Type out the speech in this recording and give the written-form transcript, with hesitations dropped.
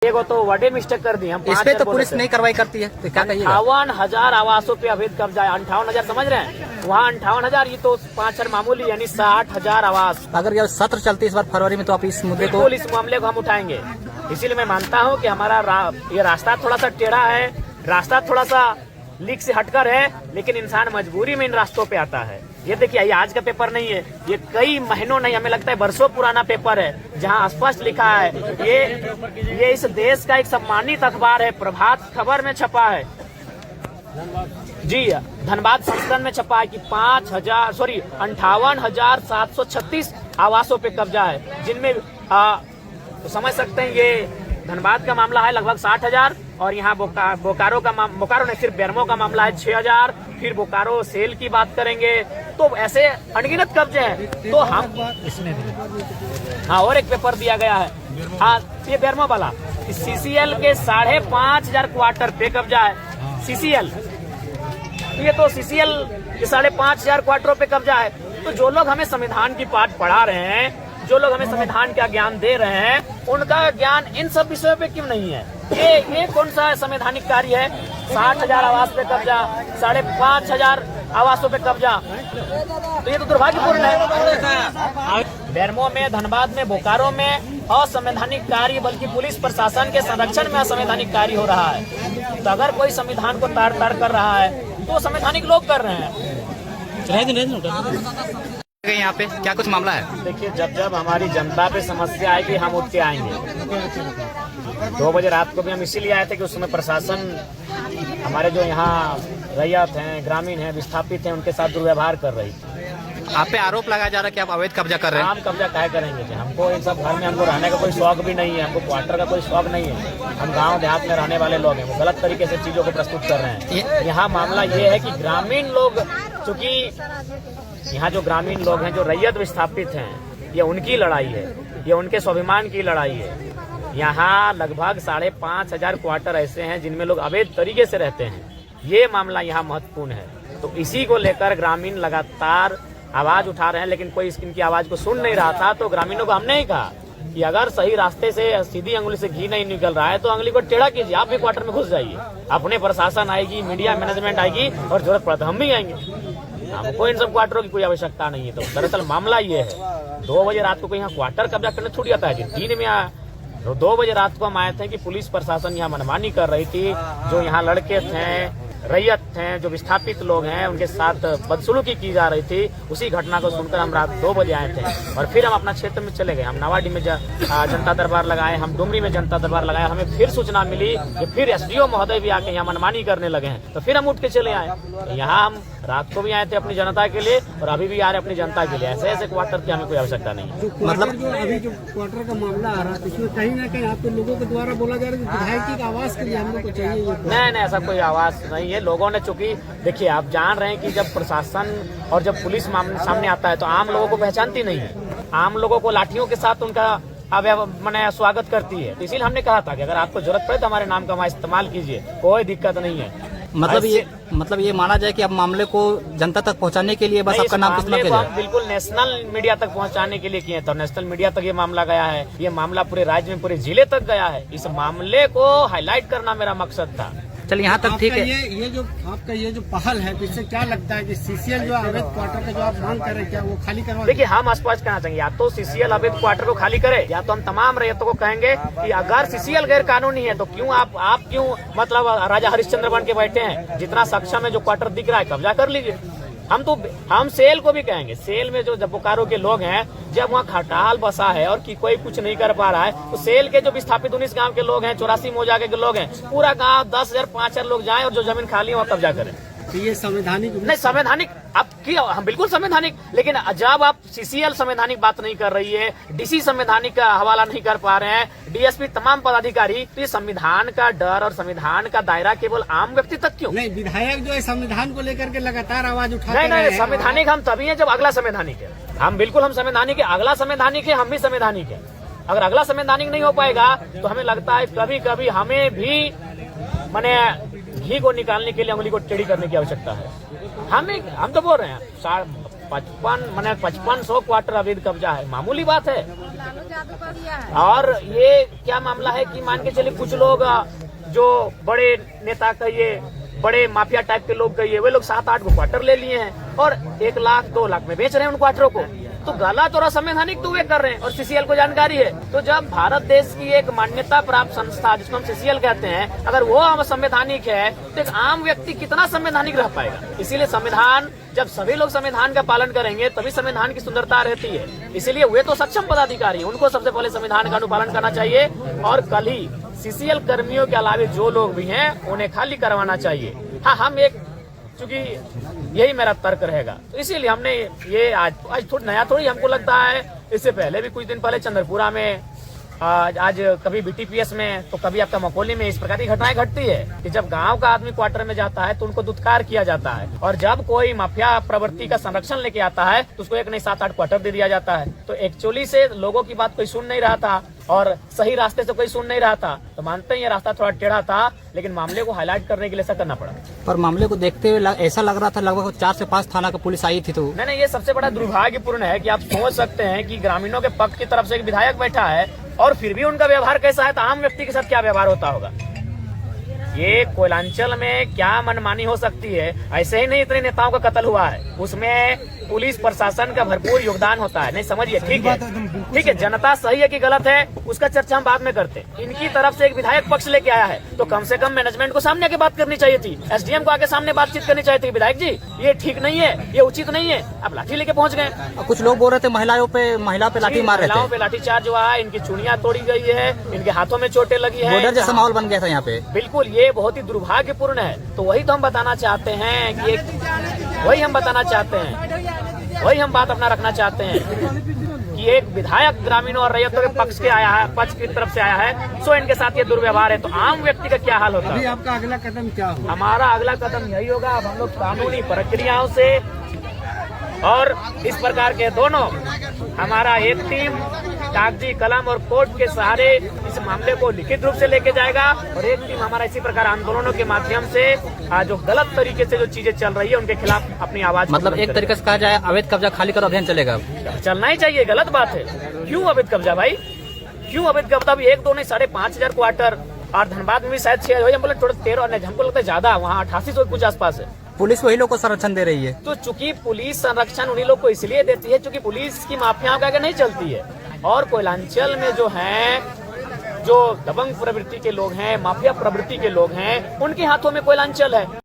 एगो तो बड़े मिस्टेक कर दी हम। इस पे तो पुलिस नहीं कार्रवाई करती है, तो क्या कहिए? 58,000 आवासों पे अवैध कब्जा है। 58,000 समझ रहे हैं, वहाँ 58,000, ये तो 5 मामूली, यानी 60,000 आवास। अगर यह सत्र चलती इस बार फरवरी में, तो आप इस मुद्दे को, बिल्कुल इस मामले को हम उठाएंगे। इसीलिए मैं मानता हूँ कि हमारा ये रास्ता थोड़ा सा टेढ़ा है, रास्ता थोड़ा सा लीक से हटकर है, लेकिन इंसान मजबूरी में इन रास्तों पे आता है। ये देखिए, ये आज का पेपर नहीं है, ये कई महीनों नहीं, हमें लगता है वर्षों पुराना पेपर है, जहां स्पष्ट लिखा है, ये इस देश का एक सम्मानित अखबार है, प्रभात खबर में छपा है जी, धनबाद संस्करण में छपा है कि 58,736 आवासों पे कब्जा है, जिनमें तो समझ सकते हैं ये धनबाद का मामला है लगभग 60,000, और यहाँ बोकारो बोकारो नहीं, सिर्फ बेरमो का मामला है 6,000। फिर बोकारो सेल की बात करेंगे तो ऐसे अनगिनत कब्जे हैं। तो हम इसमें हाँ, और एक पेपर दिया गया है, हाँ ये बेरमो वाला, सीसीएल के 5,500 क्वार्टर पे कब्जा है। सीसीएल, ये तो सीसीएल के 5,500 क्वार्टरों पे कब्जा है। तो जो लोग हमें संविधान की पाठ पढ़ा रहे हैं, जो लोग हमें संविधान का ज्ञान दे रहे हैं, उनका ज्ञान इन सब विषयों पे क्यों नहीं है? ये कौन सा संवैधानिक कार्य है? 60,000 आवास पे कब्जा, 5,500 आवासों पे कब्जा, तो ये तो दुर्भाग्यपूर्ण है। बेरमो में, धनबाद में, बोकारो में असंवैधानिक कार्य, बल्कि पुलिस प्रशासन के संरक्षण में असंवैधानिक कार्य हो रहा है। तो अगर कोई संविधान को तार तार कर रहा है तो संवैधानिक लोग कर रहे हैं। यहाँ पे क्या कुछ मामला है? देखिए, जब हमारी जनता पे समस्या आएगी, हम उठ के आएंगे। 2 बजे रात को भी हम इसीलिए आए थे कि उस समय प्रशासन हमारे जो यहाँ रैयत हैं, ग्रामीण हैं, विस्थापित हैं, उनके साथ दुर्व्यवहार कर रही थी। आप पे आरोप लगाया जा रहा है कि आप अवैध कब्जा कर रहे हैं। हम कब्जा काहे करेंगे जी? हमको इन सब घर में हमको रहने का कोई शौक भी नहीं है, हमको क्वार्टर का कोई शौक नहीं है। हम गांव देहात में रहने वाले लोग हैं, वो गलत तरीके से चीजों को प्रस्तुत कर रहे हैं। यहाँ मामला ये है कि ग्रामीण लोग, चूंकि यहाँ जो ग्रामीण लोग हैं, जो रैयत विस्थापित हैं, ये उनकी लड़ाई है, ये उनके स्वाभिमान की लड़ाई है। यहाँ लगभग 5,500 क्वार्टर ऐसे हैं जिनमें लोग अवैध तरीके से रहते हैं। ये मामला यहाँ महत्वपूर्ण है। तो इसी को लेकर ग्रामीण लगातार आवाज उठा रहे हैं, लेकिन कोई इनकी आवाज को सुन नहीं रहा था। तो ग्रामीणों को हमने ही कहा कि अगर सही रास्ते से सीधी अंगुली से घी नहीं निकल रहा है तो अंगुली को टेढ़ा कीजिए, आप भी क्वार्टर में घुस जाइए। अपने प्रशासन आएगी, मीडिया मैनेजमेंट आएगी, और जरूरत पड़ता हम भी आएंगे। हमको इन सब क्वार्टरों की कोई आवश्यकता नहीं है। तो दरअसल मामला ये है, 2 बजे रात को कोई यहाँ क्वार्टर कब्जा करने छूट जाता है जी? दिन में 2 बजे रात को हम आए थे कि पुलिस प्रशासन यहाँ मनमानी कर रही थी। जो यहाँ लड़के थे, रैयत हैं, जो विस्थापित लोग हैं, उनके साथ बदसलूकी की जा रही थी। उसी घटना को सुनकर हम रात 2 बजे आए थे, और फिर हम अपना क्षेत्र में चले गए। हम नवाडी में जनता दरबार लगाए, हम डुमरी में जनता दरबार लगाए। हमें फिर सूचना मिली कि फिर एसडीओ महोदय भी आके यहाँ मनमानी करने लगे हैं, तो फिर हम उठ के चले आए। यहाँ हम रात को भी आए थे अपनी जनता के लिए, और अभी भी आ रहे अपनी जनता के लिए। ऐसे क्वार्टर की हमें कोई आवश्यकता नहीं है। मतलब जो अभी जो क्वार्टर का मामला आ रहा है, इसमें कहीं ना कहीं आपके लोगों के द्वारा बोला जा रहा है कि विधायक की आवाज के लिए हम लोग को चाहिए। नहीं, ऐसा कोई आवाज नहीं है। लोगों ने, चूंकि देखिए, आप जान रहे हैं कि जब प्रशासन और जब पुलिस सामने आता है तो आम लोगों को पहचानती नहीं है। आम लोगों को लाठियों के साथ उनका मैंने स्वागत करती है। तो इसीलिए हमने कहा था कि अगर आपको जरूरत पड़े तो हमारे नाम का इस्तेमाल कीजिए, कोई दिक्कत नहीं है। मतलब ये माना जाए कि अब मामले को जनता तक पहुंचाने के लिए बस आपका नाम कितना किया जाए? बिल्कुल नेशनल मीडिया तक पहुंचाने के लिए किए, तो नेशनल मीडिया तक ये मामला गया है। ये मामला पूरे राज्य में, पूरे जिले तक गया है। इस मामले को हाईलाइट करना मेरा मकसद था। चलिए, यहाँ तक ठीक है। ये जो आपका ये जो पहल है, तो इससे क्या लगता है कि सीसीएल जो अवैध क्वार्टर का जो आप मांग कर रहे हैं, क्या वो खाली करवा? देखिए, हम स्पष्ट कहना चाहेंगे, या तो सीसीएल अवैध क्वार्टर को खाली करे, या तो हम तमाम रैयतों को कहेंगे कि अगर सीसीएल गैर कानूनी है तो क्यों आप क्यों मतलब राजा हरिश्चंद्र बन के बैठे हैं? जितना सक्षम है, जो क्वार्टर दिख रहा है, कब्जा कर लीजिए। हम सेल को भी कहेंगे, सेल में जो बोकारो के लोग हैं, जब वहाँ खटाल बसा है और कि कोई कुछ नहीं कर पा रहा है, तो सेल के जो विस्थापित 19 गांव के लोग हैं, 84 मौजाके के लोग हैं, पूरा गांव 10,000 5,000 लोग जाएं और जो जमीन खाली है वहाँ कब्जा करें। तो ये संवैधानिक नहीं, संवैधानिक हम बिल्कुल संवैधानिक, लेकिन जब आप सीसीएल संवैधानिक बात नहीं कर रही है, डीसी संवैधानिक का हवाला नहीं कर पा रहे हैं, डीएसपी, तमाम पदाधिकारी, तो ये संविधान का डर और संविधान का दायरा केवल आम व्यक्ति तक क्यों? नहीं, विधायक जो है संविधान को लेकर के लगातार आवाज उठा रहे हैं। नहीं, संवैधानिक हम तभी है जब अगला संवैधानिक है। हम बिल्कुल हम संवैधानिक है, अगला संवैधानिक है, हम भी संवैधानिक है। अगर अगला संवैधानिक नहीं हो पाएगा तो हमें लगता है कभी कभी हमें भी माने घी को निकालने के लिए उंगली को टेढ़ी करने की आवश्यकता है। हम तो बोल रहे हैं 5500 क्वार्टर अवैध कब्जा है, मामूली बात है। और ये क्या मामला है कि मान के चलिए कुछ लोग जो बड़े नेता कहिए, बड़े माफिया टाइप के लोग कहिए, वे लोग 7-8 क्वार्टर ले लिए हैं और 1 लाख 2 लाख में बेच रहे हैं उन क्वार्टरों को। तो गलत और असंवैधानिक तो वे कर रहे हैं और सीसीएल को जानकारी है। तो जब भारत देश की एक मान्यता प्राप्त संस्था जिसको हम सीसीएल कहते हैं, अगर वो असंवैधानिक है तो एक आम व्यक्ति कितना संवैधानिक रह पाएगा। इसीलिए संविधान, जब सभी लोग संविधान का पालन करेंगे तभी संविधान की सुंदरता रहती है। इसीलिए वे तो सक्षम पदाधिकारी हैं, उनको सबसे पहले संविधान का अनुपालन करना चाहिए और कल ही सीसीएल कर्मियों के अलावा जो लोग भी हैं उन्हें खाली करवाना चाहिए। हाँ, हम एक, चूंकि यही मेरा तर्क रहेगा, तो इसीलिए हमने ये आज थोड़ा नया थोड़ी हमको लगता है। इससे पहले भी कुछ दिन पहले चंद्रपुरा में, आज कभी बीटीपीएस में तो कभी आपका मकोली में इस प्रकार की घटनाएं घटती है कि जब गांव का आदमी क्वार्टर में जाता है तो उनको दुत्कार किया जाता है और जब कोई माफिया प्रवृत्ति का संरक्षण लेके आता है तो उसको 1 नहीं 7-8 क्वार्टर दे दिया जाता है। तो एक्चुअली से लोगों की बात कोई सुन नहीं रहा था और सही रास्ते से कोई सुन नहीं रहा था। तो मानते हैं ये रास्ता थोड़ा टेढ़ा था, लेकिन मामले को हाईलाइट करने के लिए ऐसा करना पड़ा। पर मामले को देखते हुए ऐसा लग रहा था लगभग 4 से 5 थाना का पुलिस आई थी। तो नहीं, ये सबसे बड़ा दुर्भाग्यपूर्ण है कि आप सोच सकते हैं कि ग्रामीणों के पक्ष की तरफ से एक विधायक बैठा है और फिर भी उनका व्यवहार कैसा है, तो आम व्यक्ति के साथ क्या व्यवहार होता होगा। ये कोयलांचल में क्या मनमानी हो सकती है। ऐसे ही नहीं इतने नेताओं का कत्ल हुआ है, उसमें पुलिस प्रशासन का भरपूर योगदान होता है। नहीं समझिए, ठीक है, जनता सही है कि गलत है उसका चर्चा हम बाद में करते हैं। इनकी तरफ से एक विधायक पक्ष लेके आया है तो कम से कम मैनेजमेंट को सामने आके बात करनी चाहिए थी, एसडीएम को आके सामने बातचीत करनी चाहिए थी। विधायक जी, ये ठीक नहीं है, ये उचित नहीं है, आप लाठी लेके पहुंच गए। कुछ लोग बोल रहे थे महिला पे लाठी मार रहे थे, महिलाओं पे लाठीचार्ज हुआ है, इनकी चुनियां तोड़ी गई है, इनके हाथों में चोटें लगी है, बॉर्डर जैसा माहौल बन गया था यहाँ पे। बिल्कुल, ये बहुत ही दुर्भाग्यपूर्ण है। तो वही तो हम बताना चाहते हैं कि वही हम बात अपना रखना चाहते हैं कि एक विधायक ग्रामीणों और रैयतों के पक्ष की तरफ से आया है, सो इनके साथ ये दुर्व्यवहार है, तो आम व्यक्ति का क्या हाल होता है। आपका अगला कदम क्या होगा? हमारा अगला कदम यही होगा, अब हम लोग कानूनी प्रक्रियाओं से और इस प्रकार के दोनों, हमारा एक टीम कागजी कलम और कोर्ट के सहारे इस मामले को लिखित रूप से लेके जाएगा और एक टीम हमारा इसी प्रकार आंदोलनों के माध्यम से जो गलत तरीके से जो चीजें चल रही है उनके खिलाफ अपनी आवाज, मतलब एक तरीके से कहा जाए अवैध कब्जा खाली करो अभियान चलेगा। चलना ही चाहिए, गलत बात है। क्यों अवैध कब्जा भाई, क्यों अवैध कब्जा? भी 1-2 नहीं 5,500 क्वार्टर और धनबाद में भी शायद 6 हम बोले, थोड़ा 13 नहीं, हमको लगता है ज्यादा, वहाँ 8800 कुछ आसपास है। पुलिस वही लोग को संरक्षण दे रही है। तो चूंकि पुलिस संरक्षण उन्हीं लोग को इसलिए देती है क्योंकि पुलिस की माफियाओं के आगे नहीं चलती है। और कोयलांचल में जो हैं, जो दबंग प्रवृत्ति के लोग हैं, माफिया प्रवृत्ति के लोग हैं, उनके हाथों में कोयलांचल है।